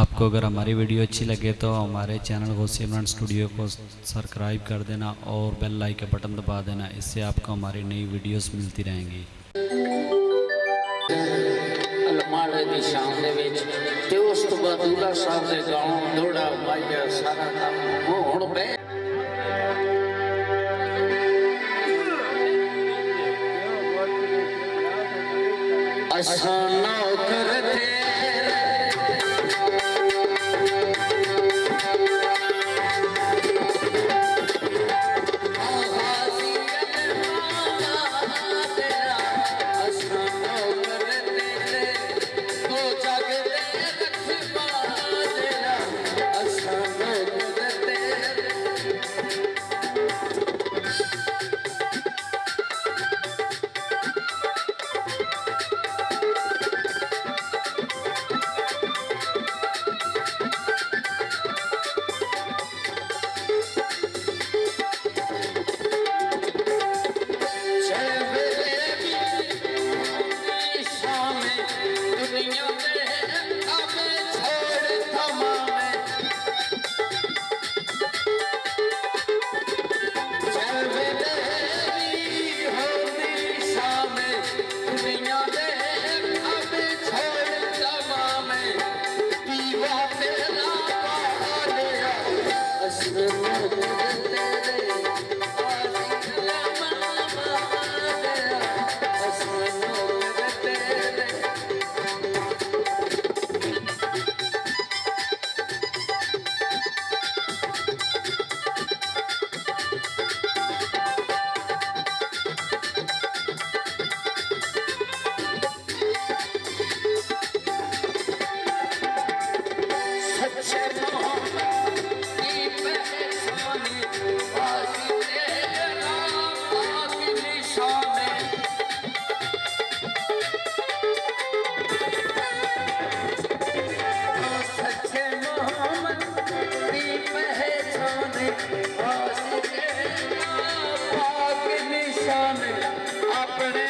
आपको अगर हमारी वीडियो अच्छी लगे तो हमारे चैनल गौसी इमरान स्टूडियो को सब्सक्राइब कर देना और बेल लाइक का बटन दबा देना। इससे आपको हमारी नई वीडियोस मिलती रहेंगी। अलमाड़े की शाम दे विच ते उस तो बाद दूल्हा साहब दे गाँव दौड़ा वाइया सारा काम हुण पे असाना करते अपने